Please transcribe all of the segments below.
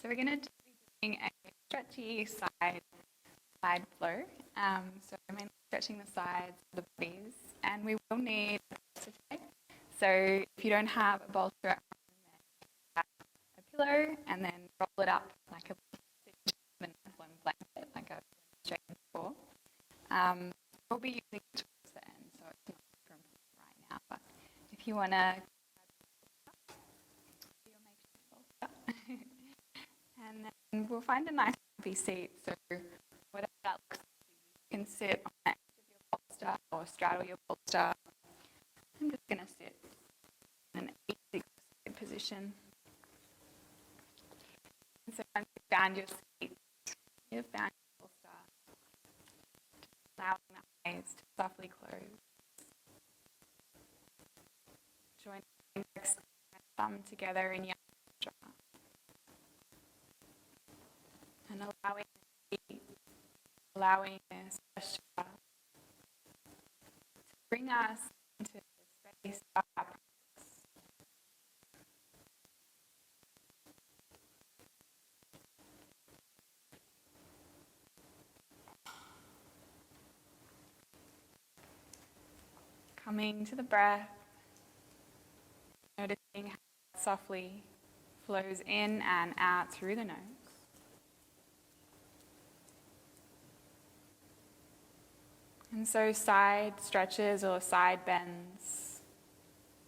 So we're going to be doing a stretchy side flow. So we're mainly stretching the sides of the bodies, and we will need a bolster today. So if you don't have a bolster at home, then have a pillow and then roll it up like a blanket, like I've demonstrated before. We'll be using it towards the end, so it's not super important right now. But if you want to your makeshift bolster. And then we'll find a nice comfy seat. So whatever that looks like, you can sit on the edge of your bolster or straddle your bolster. I'm just going to sit in an easy position. And so once you've found your seat, you've found your bolster, allowing the eyes to softly close. Join the index and thumb together in your mudra. And allowing this gesture to bring us into the space of our practice. Coming to the breath, noticing how it softly flows in and out through the nose. And so side stretches or side bends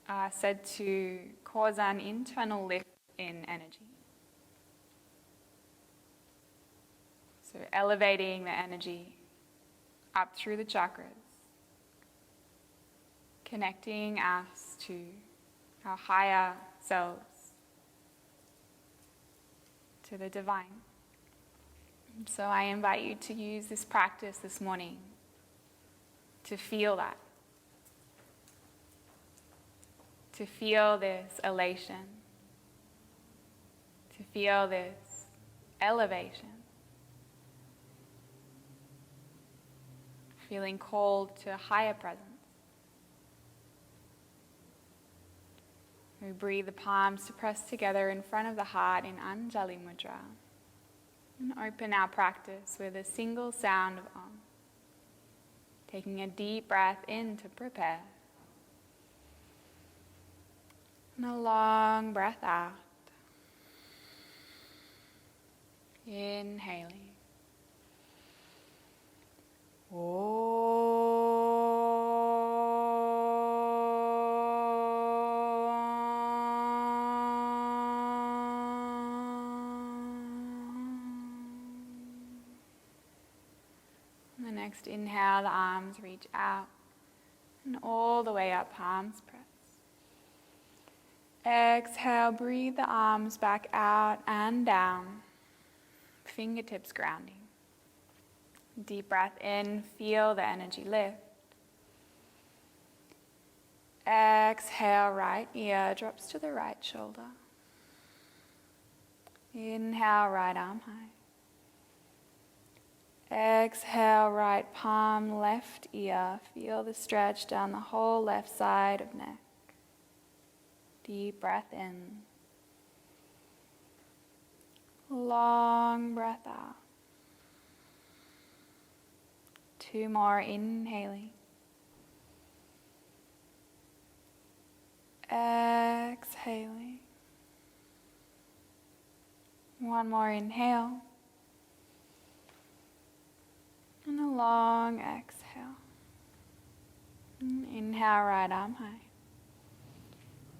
are said to cause an internal lift in energy. So elevating the energy up through the chakras, connecting us to our higher selves, to the divine. So I invite you to use this practice this morning to feel that. To feel this elation. To feel this elevation. Feeling called to a higher presence. We breathe the palms to press together in front of the heart in Anjali Mudra. And open our practice with a single sound of Om. Taking a deep breath in to prepare. And a long breath out. Inhaling. On the next inhale, the arms reach out and all the way up, palms press. Exhale, breathe the arms back out and down, fingertips grounding. Deep breath in, feel the energy lift. Exhale, right ear drops to the right shoulder. Inhale, right arm high. Exhale, right palm, left ear. Feel the stretch down the whole left side of neck. Deep breath in. Long breath out. 2 more, inhaling. Exhaling. 1 more inhale. And a long exhale. Inhale, right arm high.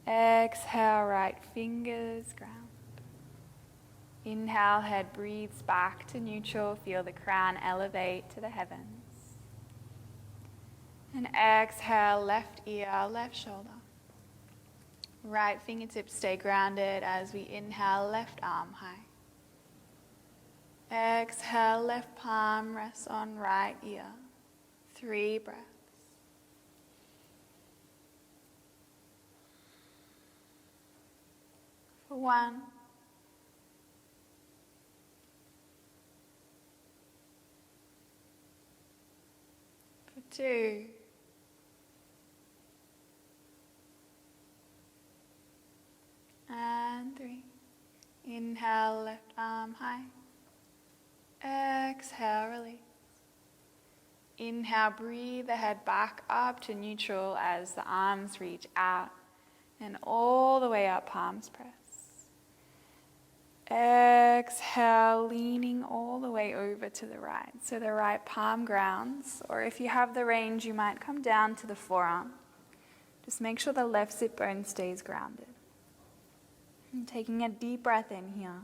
Exhale, right fingers ground. Inhale, head breathes back to neutral. Feel the crown elevate to the heavens. And exhale, left ear, left shoulder. Right fingertips stay grounded as we inhale, left arm high. Exhale, left palm rests on right ear. 3 breaths. For 1. For 2. And 3. Inhale. Inhale, left arm high. Exhale, release. Inhale, breathe the head back up to neutral as the arms reach out and all the way up, palms press. Exhale, leaning all the way over to the right. So the right palm grounds, or if you have the range, you might come down to the forearm. Just make sure the left sit bone stays grounded. And taking a deep breath in here.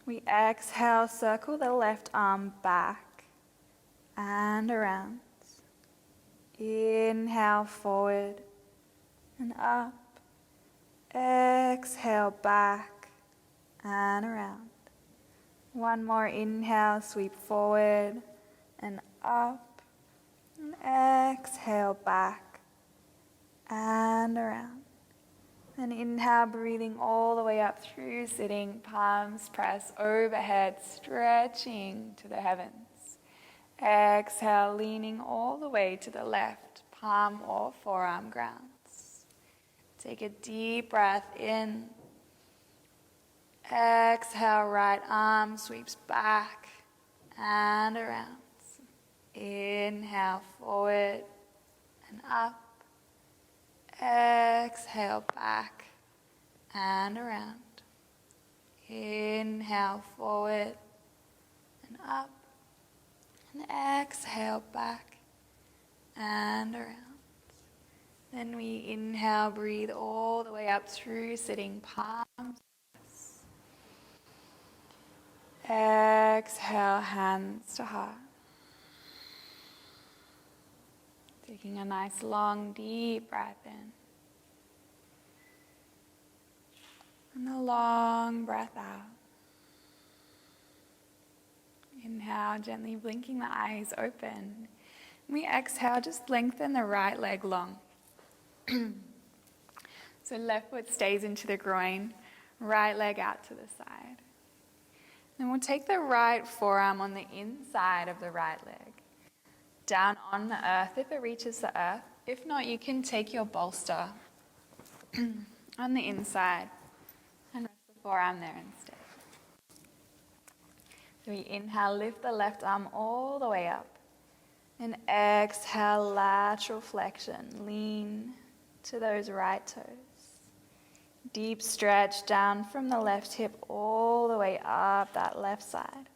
We exhale, circle the left arm back and around. Inhale, forward and up. Exhale, back and around. One more inhale, sweep forward and up. And exhale, back and around. Then inhale, breathing all the way up through sitting, palms press overhead, stretching to the heavens. Exhale, leaning all the way to the left, palm or forearm grounds. Take a deep breath in. Exhale, right arm sweeps back and around. Inhale, forward and up. Exhale, back and around. Inhale, forward and up. And exhale, back and around. Then we inhale, breathe all the way up through sitting, palms. Exhale, hands to heart. Taking a nice long deep breath in. And a long breath out. Inhale, gently blinking the eyes open. We exhale, just lengthen the right leg long. So left foot stays into the groin, right leg out to the side. Then we'll take the right forearm on the inside of the right leg, down on the earth if it reaches the earth. If not, you can take your bolster on the inside and rest the forearm there instead. So we inhale, lift the left arm all the way up. And exhale, lateral flexion. Lean to those right toes. Deep stretch down from the left hip all the way up that left side.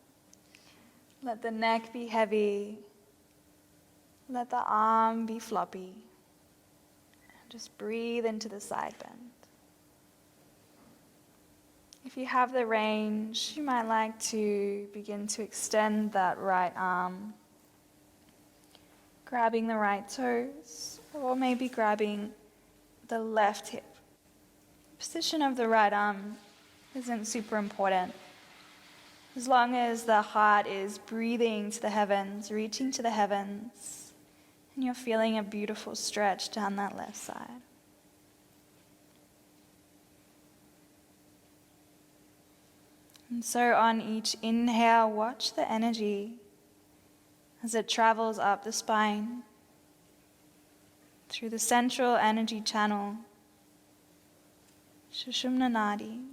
Let the neck be heavy. Let the arm be floppy. Just breathe into the side bend. If you have the range, you might like to begin to extend that right arm, grabbing the right toes, or maybe grabbing the left hip. The position of the right arm isn't super important. As long as the heart is breathing to the heavens, reaching to the heavens, and you're feeling a beautiful stretch down that left side. And so on each inhale, watch the energy as it travels up the spine, through the central energy channel, Sushumna Nadi.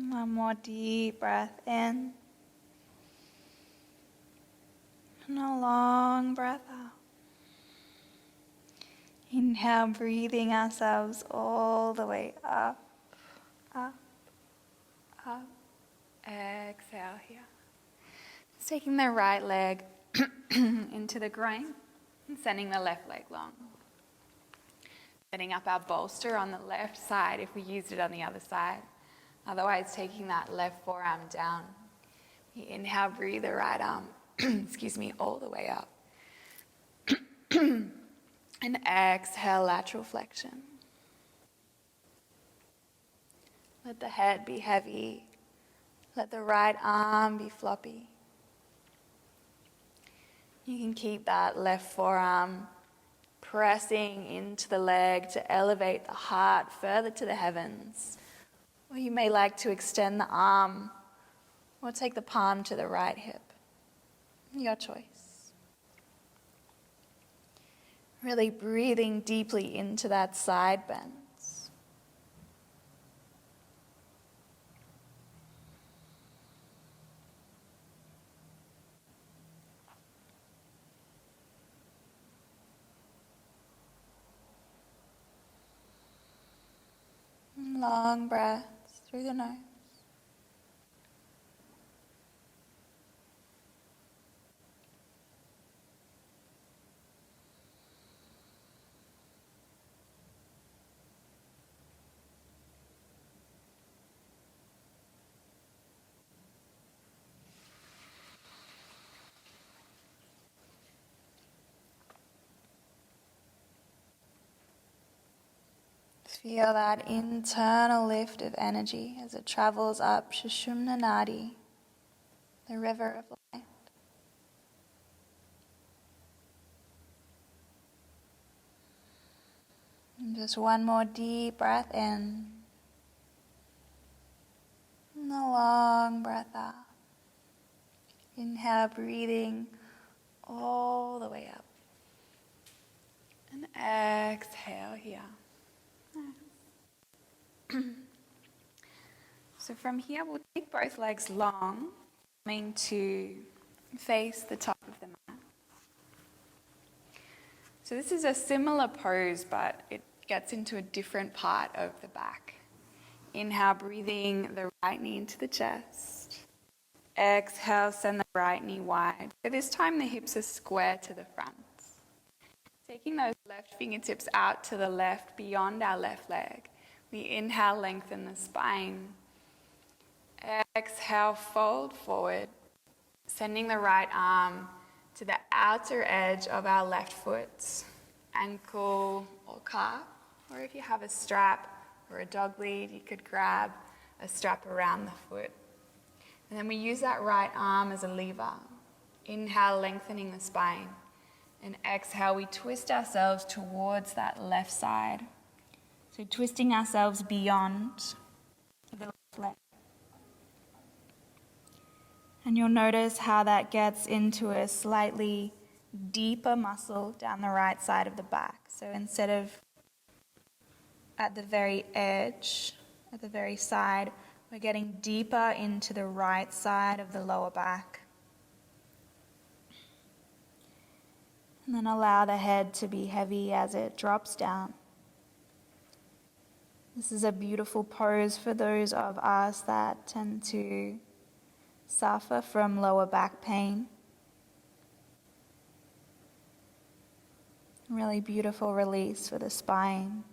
One more deep breath in. And a long breath out. Inhale, breathing ourselves all the way up, up, up. Exhale here. Just taking the right leg into the groin and sending the left leg long. Setting up our bolster on the left side if we used it on the other side. Otherwise, taking that left forearm down. You inhale, breathe the right arm, all the way up. And exhale, lateral flexion. Let the head be heavy. Let the right arm be floppy. You can keep that left forearm pressing into the leg to elevate the heart further to the heavens. Or you may like to extend the arm or take the palm to the right hip. Your choice. Really breathing deeply into that side bend. Long breaths through the nose. Feel that internal lift of energy as it travels up Sushumna Nadi, the river of life. And just one more deep breath in. And a long breath out. Inhale, breathing all the way up. And exhale here. So from here, we'll take both legs long, coming to face the top of the mat. So this is a similar pose, but it gets into a different part of the back. Inhale, breathing the right knee into the chest. Exhale, send the right knee wide. So this time the hips are square to the front. Taking those left fingertips out to the left, beyond our left leg. We inhale, lengthen the spine. Exhale, fold forward, sending the right arm to the outer edge of our left foot, ankle or calf, or if you have a strap or a dog lead, you could grab a strap around the foot. And then we use that right arm as a lever. Inhale, lengthening the spine. And exhale, we twist ourselves towards that left side. So twisting ourselves beyond the left leg. And you'll notice how that gets into a slightly deeper muscle down the right side of the back. So instead of at the very edge, at the very side, we're getting deeper into the right side of the lower back. And then allow the head to be heavy as it drops down. This is a beautiful pose for those of us that tend to suffer from lower back pain. Really beautiful release for the spine.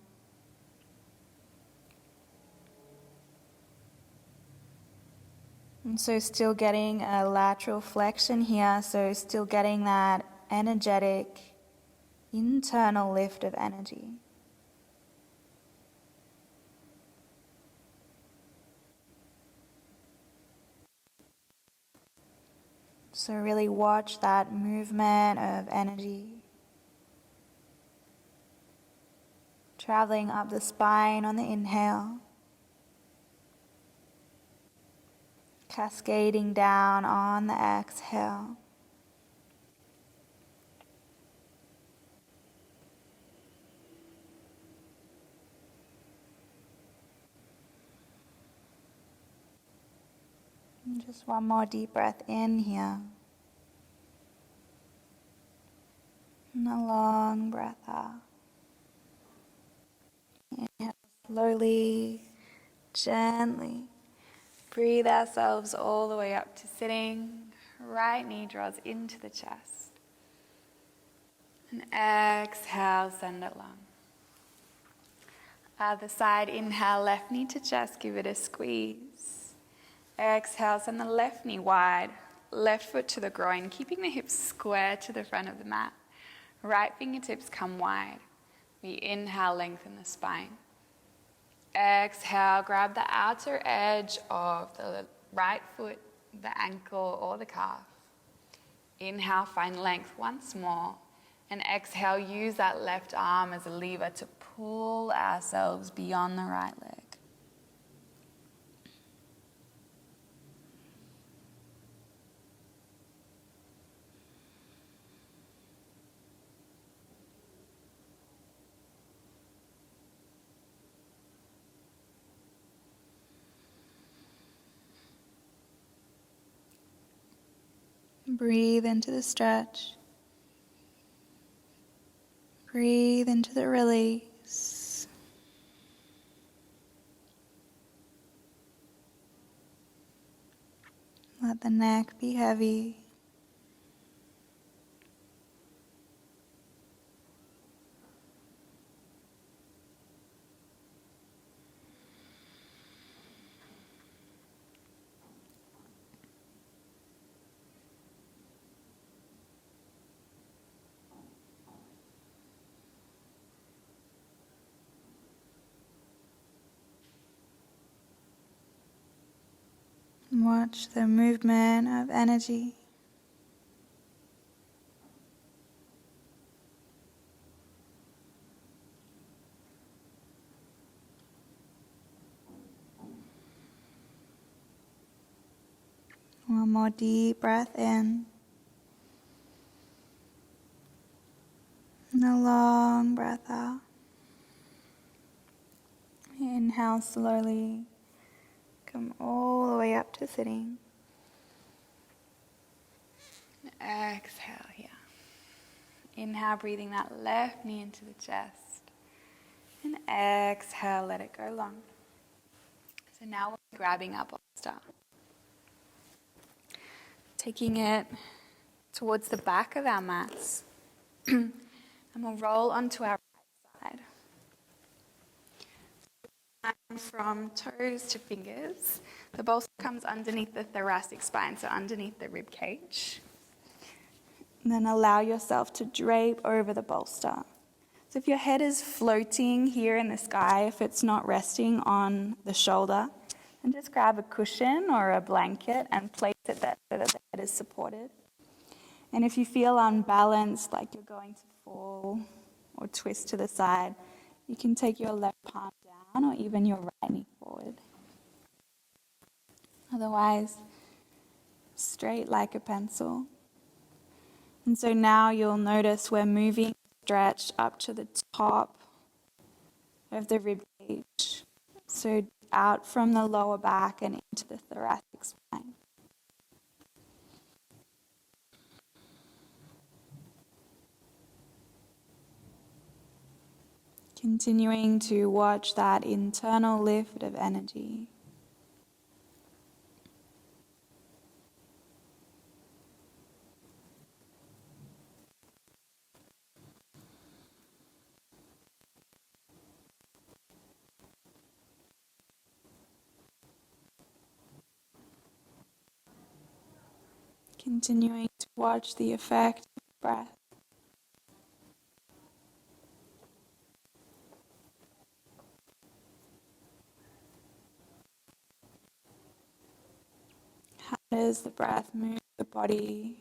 And so still getting a lateral flexion here, so still getting that energetic internal lift of energy. So really watch that movement of energy traveling up the spine on the inhale, cascading down on the exhale. And just one more deep breath in here. And a long breath out. Inhale slowly, gently. Breathe ourselves all the way up to sitting. Right knee draws into the chest. And exhale, send it long. Other side, inhale, left knee to chest, give it a squeeze. Exhale, send the left knee wide, left foot to the groin, keeping the hips square to the front of the mat. Right fingertips come wide. We inhale, lengthen the spine. Exhale, grab the outer edge of the right foot, the ankle or the calf. Inhale, find length once more. And exhale, use that left arm as a lever to pull ourselves beyond the right leg. Breathe into the stretch. Breathe into the release. Let the neck be heavy. Watch the movement of energy. One more deep breath in. And a long breath out. Inhale slowly. Come all the way up to sitting. Exhale here. Inhale, breathing that left knee into the chest. And exhale, let it go long. So now we're grabbing our bolster. Taking it towards the back of our mats. And we'll roll onto our right side. And from toes to fingers, the bolster comes underneath the thoracic spine, so underneath the rib cage. And then allow yourself to drape over the bolster. So if your head is floating here in the sky, if it's not resting on the shoulder, then just grab a cushion or a blanket and place it there so that the head is supported. And if you feel unbalanced, like you're going to fall or twist to the side, you can take your left palm down or even your right knee forward. Otherwise, straight like a pencil. And so now you'll notice we're moving stretch up to the top of the rib cage. So out from the lower back and into the thoracic spine. Continuing to watch that internal lift of energy. Continuing to watch the effect of the breath. How does the breath move the body?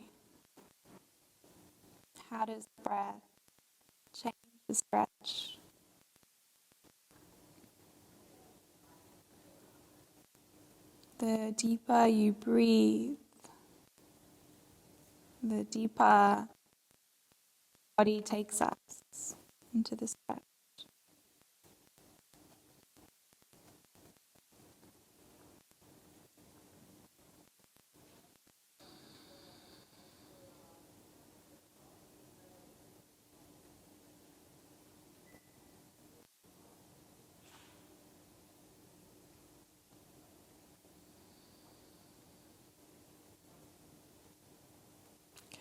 How does the breath change the stretch? The deeper you breathe, the deeper the body takes us into the stretch.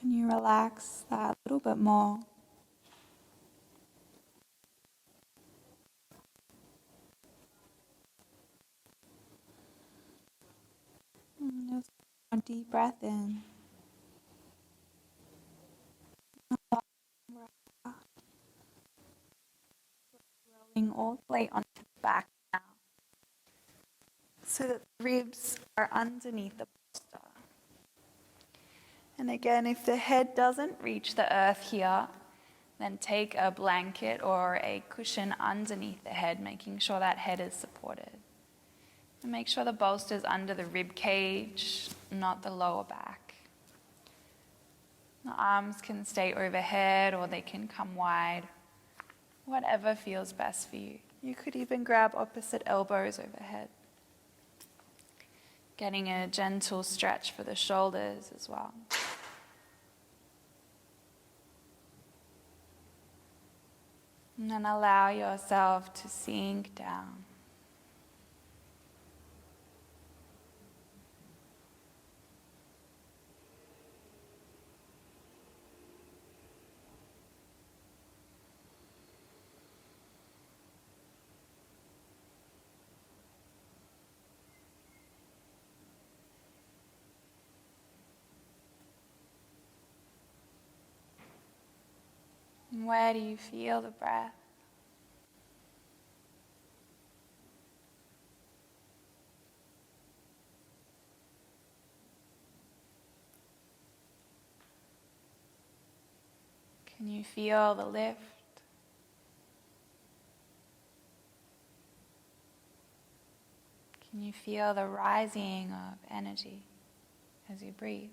Can you relax that a little bit more? Just a deep breath in. Rolling all the way onto the back now, so that the ribs are underneath the bolster. And again, if the head doesn't reach the earth here, then take a blanket or a cushion underneath the head, making sure that head is supported. And make sure the bolster is under the rib cage, not the lower back. The arms can stay overhead or they can come wide. Whatever feels best for you. You could even grab opposite elbows overhead. Getting a gentle stretch for the shoulders as well. And then allow yourself to sink down. And where do you feel the breath? Can you feel the lift? Can you feel the rising of energy as you breathe?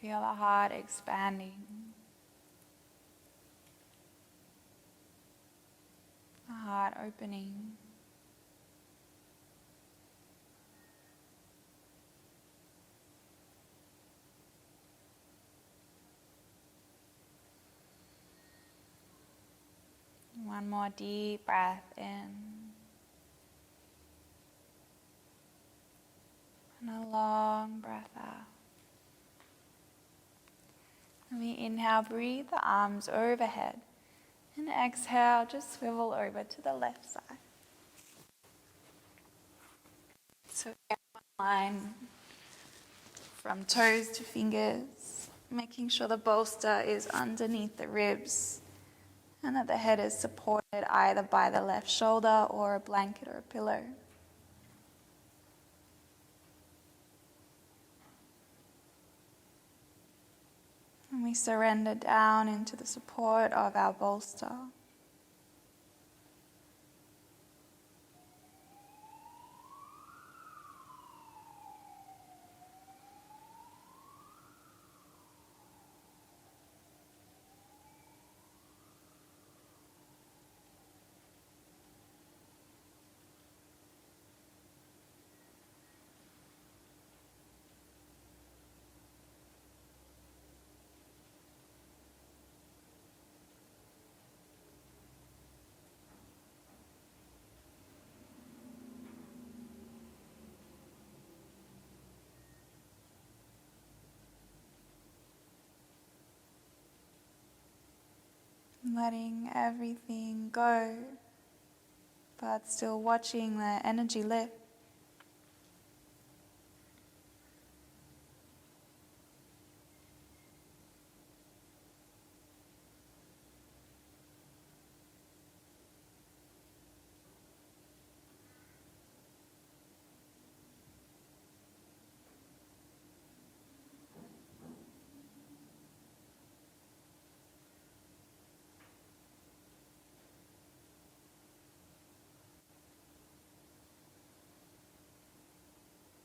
Feel the heart expanding, the heart opening. One more deep breath in, and a long breath out. And we inhale, breathe the arms overhead. And exhale, just swivel over to the left side. So one line from toes to fingers, making sure the bolster is underneath the ribs and that the head is supported either by the left shoulder or a blanket or a pillow. And we surrender down into the support of our bolster. Letting everything go, but still watching the energy lift.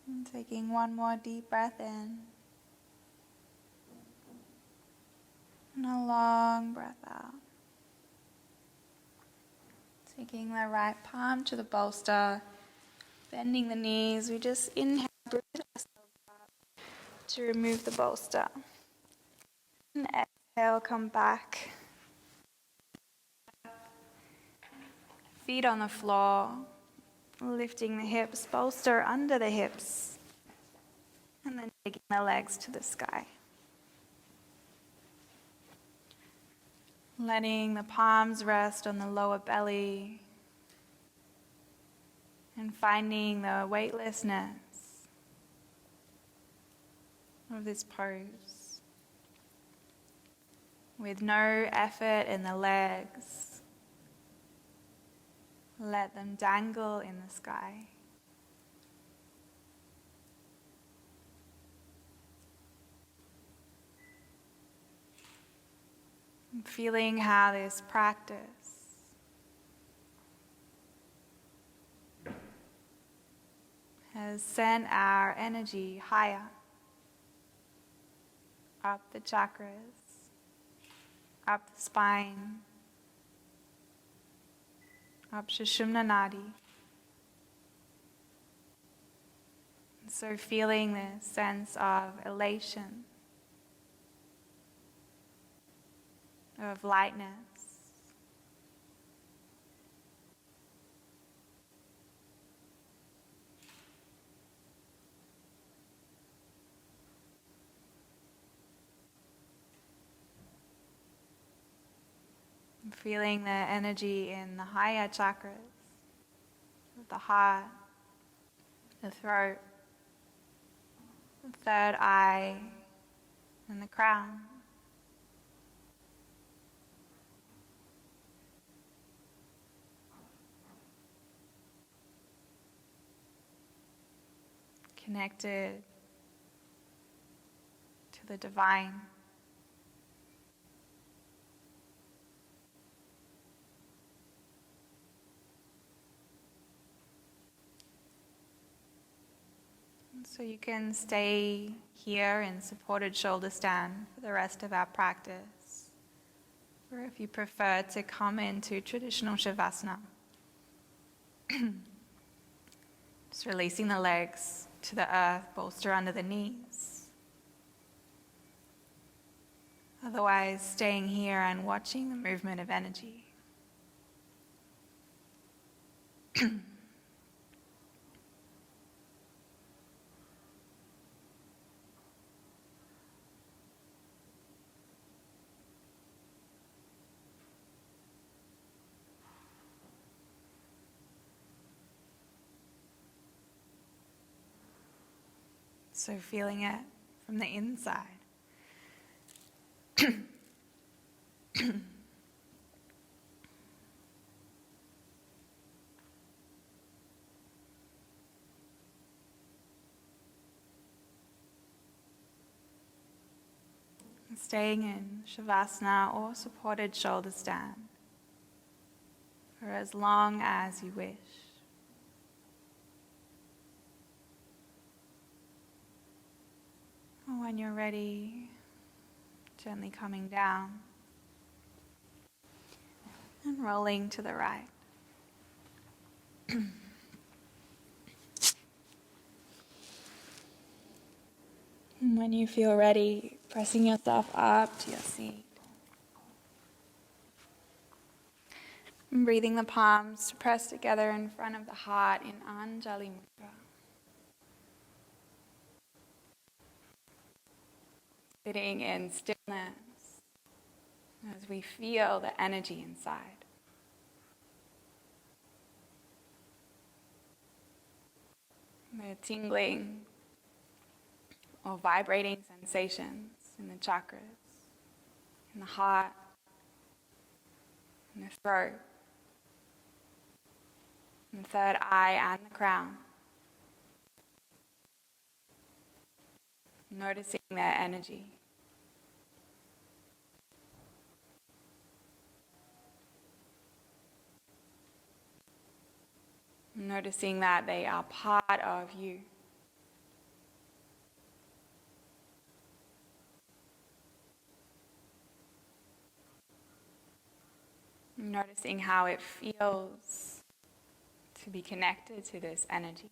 And taking one more deep breath in. And a long breath out. Taking the right palm to the bolster, bending the knees. We just inhale, breathe ourselves up to remove the bolster. And exhale, come back. Feet on the floor, lifting the hips, bolster under the hips. And then taking the legs to the sky. Letting the palms rest on the lower belly and finding the weightlessness of this pose with no effort in the legs. Let them dangle in the sky. Feeling how this practice has sent our energy higher, up the chakras, up the spine, up Sushumna Nadi. So feeling this sense of elation, of lightness. Feeling the energy in the higher chakras, the heart, the throat, the third eye, and the crown. Connected to the divine. So you can stay here in supported shoulder stand for the rest of our practice. Or if you prefer to come into traditional Shavasana, just releasing the legs to the earth, bolster under the knees. Otherwise, staying here and watching the movement of energy. So feeling it from the inside. Staying in Shavasana or supported shoulder stand for as long as you wish. When you're ready, gently coming down and rolling to the right. And when you feel ready, pressing yourself up to your seat. And breathing the palms to press together in front of the heart in Anjali Mudra. Sitting in stillness as we feel the energy inside. The tingling or vibrating sensations in the chakras, in the heart, in the throat, in the third eye and the crown. Noticing their energy. Noticing that they are part of you. Noticing how it feels to be connected to this energy.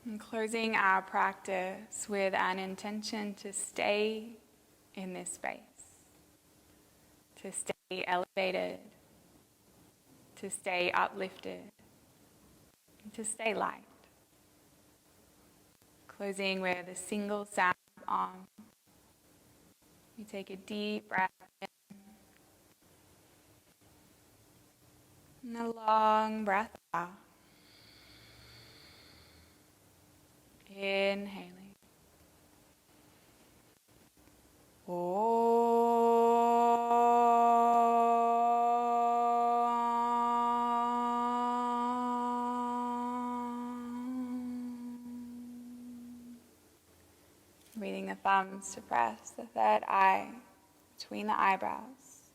And closing our practice with an intention to stay in this space, to stay elevated, to stay uplifted, to stay light. Closing with a single sound on. You take a deep breath in and a long breath out. Inhaling. Breathing the thumbs to press the third eye between the eyebrows,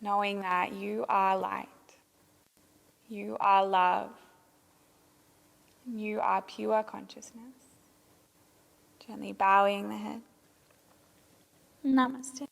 knowing that you are light, you are love, you are pure consciousness. Gently bowing the head. Namaste.